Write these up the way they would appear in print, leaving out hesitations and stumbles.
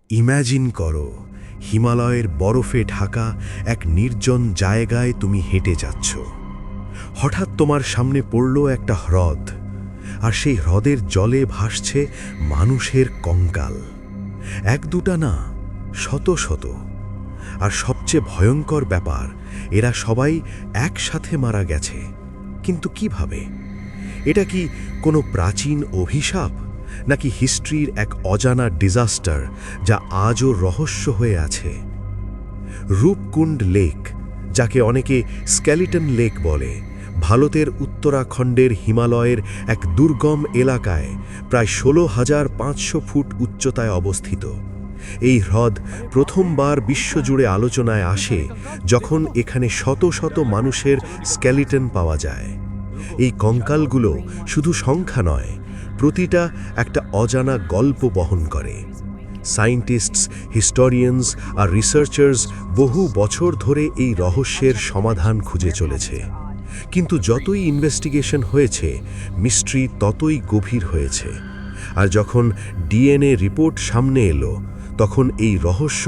Imagine করো, হিমালয়ের বরফে ঢাকা এক নির্জন জায়গায় তুমি হেঁটে যাচ্ছ। হঠাৎ তোমার সামনে পড়ল একটা হ্রদ, আর সেই হ্রদের জলে ভাসছে মানুষের কঙ্কাল। এক দুটা না, শত শত। আর সবচেয়ে ভয়ঙ্কর ব্যাপার, এরা সবাই একসাথে মারা গেছে। কিন্তু কিভাবে? এটা কি কোনো প্রাচীন অভিশাপ, নাকি হিস্ট্রির এক অজানা ডিজাস্টার যা আজও রহস্য হয়ে আছে? রূপকুণ্ড লেক, যাকে অনেকে স্কেলিটন লেক বলে, ভারতের উত্তরাখণ্ডের হিমালয়ের এক দুর্গম এলাকায় প্রায় 16,500 ফুট উচ্চতায় অবস্থিত। এই হ্রদ প্রথমবার বিশ্বজুড়ে আলোচনায় আসে যখন এখানে শত শত মানুষের স্কেলিটন পাওয়া যায়। এই কঙ্কালগুলো শুধু সংখ্যা নয়, প্রতিটা একটা অজানা গল্প বহন করে। সায়েন্টিস্টস, হিস্টোরিয়ানস আর রিসার্চার্স বহু বছর ধরে এই রহস্যের সমাধান খুঁজে চলেছে। কিন্তু যতই ইনভেস্টিগেশন হয়েছে, মিস্ট্রি ততই গভীর হয়েছে। আর যখন ডিএনএ রিপোর্ট সামনে এলো, তখন এই রহস্য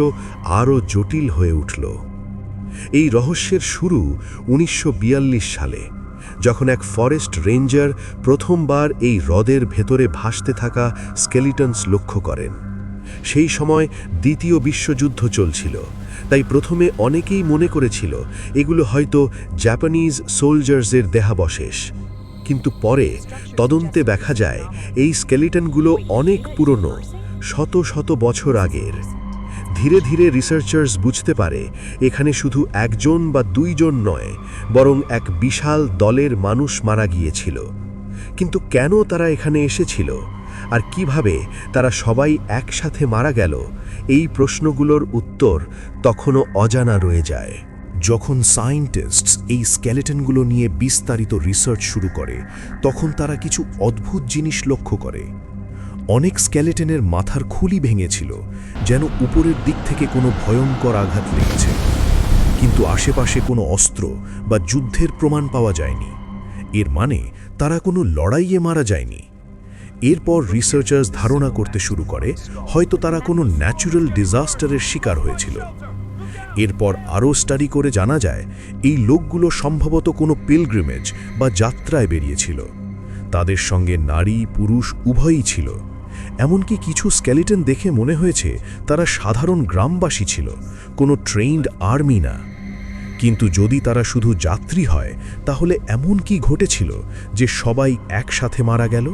আরও জটিল হয়ে উঠল। এই রহস্যের শুরু 1942 সালে, যখন এক ফরেস্ট রেঞ্জার প্রথমবার এই হ্রদের ভেতরে ভাসতে থাকা স্কেলিটনস লক্ষ্য করেন। সেই সময় দ্বিতীয় বিশ্বযুদ্ধ চলছিল, তাই প্রথমে অনেকেই মনে করেছিল এগুলো হয়তো জাপানিজ সোলজার্সের দেহাবশেষ। কিন্তু পরে তদন্তে দেখা যায় এই স্কেলিটনগুলো অনেক পুরনো, শত শত বছর আগের। ধীরে ধীরে রিসার্চার্স বুঝতে পারে এখানে শুধু একজন বা দুইজন নয়, বরং এক বিশাল দলের মানুষ মারা গিয়েছিল। কিন্তু কেন তারা এখানে এসেছিল, আর কিভাবে তারা সবাই একসাথে মারা গেল, এই প্রশ্নগুলোর উত্তর তখনও অজানা রয়ে যায়। যখন সায়েন্টিস্টস এই স্কেলেটনগুলো নিয়ে বিস্তারিত রিসার্চ শুরু করে, তখন তারা কিছু অদ্ভুত জিনিস লক্ষ্য করে। অনেক স্কেলেটনের মাথার খুলি ভেঙেছিল, যেন উপরের দিক থেকে কোনো ভয়ঙ্কর আঘাত লেগেছে। কিন্তু আশেপাশে কোনো অস্ত্র বা যুদ্ধের প্রমাণ পাওয়া যায়নি। এর মানে তারা কোনো লড়াইয়ে মারা যায়নি। এরপর রিসার্চার্স ধারণা করতে শুরু করে হয়তো তারা কোনো ন্যাচুরাল ডিজাস্টারের শিকার হয়েছিল। এরপর আরও স্টাডি করে জানা যায় এই লোকগুলো সম্ভবত কোনো পিলগ্রিমেজ বা যাত্রায় বেরিয়েছিল। তাদের সঙ্গে নারী পুরুষ উভয়ই ছিল। এমনকি কিছু স্কেলিটন দেখে মনে হয়েছে তারা সাধারণ গ্রামবাসী ছিল, কোনো ট্রেইনড আর্মি না। কিন্তু যদি তারা শুধু যাত্রী হয়, তাহলে এমন কি ঘটেছিল যে সবাই একসাথে মারা গেল?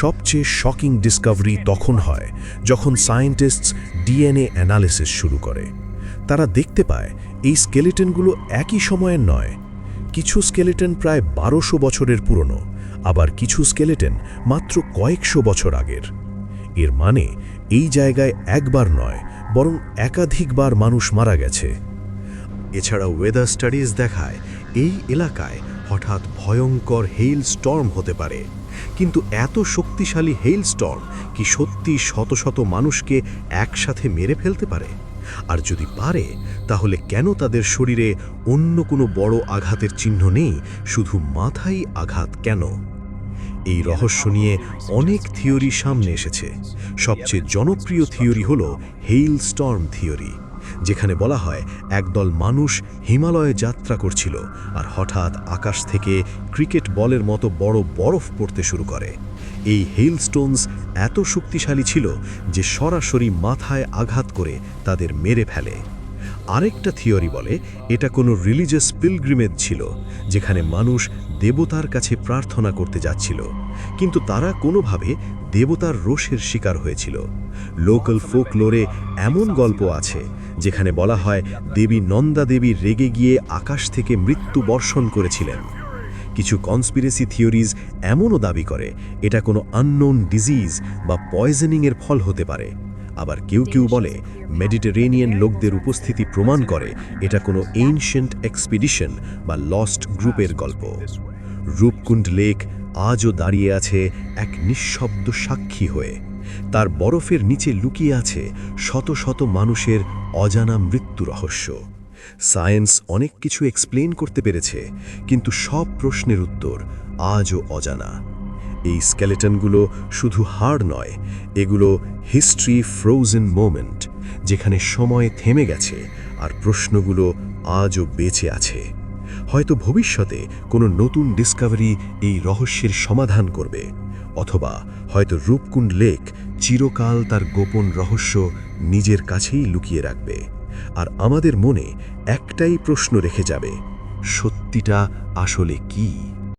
সবচেয়ে শকিং ডিসকভারি তখন হয় যখন সায়েন্টিস্টস ডিএনএ অ্যানালিসিস শুরু করে। তারা দেখতে পায় এই স্কেলিটনগুলো একই সময়ের নয়। কিছু স্কেলিটন প্রায় 1200 বছরের পুরনো, আবার কিছু স্কেলিটন মাত্র কয়েকশো বছর আগের। এর মানে এই জায়গায় একবার নয়, বরং একাধিকবার মানুষ মারা গেছে। এছাড়া ওয়েদার স্টাডিজ দেখায় এই এলাকায় হঠাৎ ভয়ঙ্কর হেইল স্টর্ম হতে পারে। কিন্তু এত শক্তিশালী হেইল স্টর্ম কি সত্যি শত শত মানুষকে একসাথে মেরে ফেলতে পারে? আর যদি পারে, তাহলে কেন তাদের শরীরে অন্য কোনো বড় আঘাতের চিহ্ন নেই, শুধু মাথায় আঘাত কেন? এই রহস্য নিয়ে অনেক থিওরি সামনে এসেছে। সবচেয়ে জনপ্রিয় থিওরি হলো হেইল স্টর্ম থিওরি, যেখানে বলা হয় একদল মানুষ হিমালয়ে যাত্রা করছিল, আর হঠাৎ আকাশ থেকে ক্রিকেট বলের মতো বড় বরফ পড়তে শুরু করে। এই হেইলস্টোনস এত শক্তিশালী ছিল যে সরাসরি মাথায় আঘাত করে তাদের মেরে ফেলে। আরেকটা থিওরি বলে এটা কোনো রিলিজিয়াস পিলগ্রিমেজ ছিল, যেখানে মানুষ দেবতার কাছে প্রার্থনা করতে যাচ্ছিল, কিন্তু তারা কোনোভাবে দেবতার রোষের শিকার হয়েছিল। লোকাল ফোকলোরে এমন গল্প আছে যেখানে বলা হয় দেবী নন্দা দেবী রেগে গিয়ে আকাশ থেকে মৃত্যু বর্ষণ করেছিলেন। কিছু কনস্পিরেসি থিওরিজ এমনও দাবি করে এটা কোনো আননোন ডিজিজ বা পয়জনিংয়ের ফল হতে পারে। আবার কেউ কেউ বলে মেডিটেরেনিয়ান লোকদের উপস্থিতি প্রমাণ করে এটা কোনো এনশিয়েন্ট এক্সপিডিশন বা লস্ট গ্রুপের গল্প। রূপকুণ্ড লেক আজও দাঁড়িয়ে আছে এক নিঃশব্দ সাক্ষী হয়ে। তার বরফের নিচে লুকিয়ে আছে শত শত মানুষের অজানা মৃত্যু রহস্য। সায়েন্স অনেক কিছু এক্সপ্লেন করতে পেরেছে, কিন্তু সব প্রশ্নের উত্তর আজও অজানা। এই স্কেলেটনগুলো শুধু হাড় নয়, এগুলো হিস্ট্রি ফ্রোজেন মোমেন্ট, যেখানে সময় থেমে গেছে আর প্রশ্নগুলো আজও বেঁচে আছে। হয়তো ভবিষ্যতে কোনো নতুন ডিসকভারি এই রহস্যের সমাধান করবে, অথবা হয়তো রূপকুণ্ড লেক চিরকাল তার গোপন রহস্য নিজের কাছেই লুকিয়ে রাখবে। আর আমাদের মনে একটাই প্রশ্ন রেখে যাবে, সত্যিটা আসলে কী?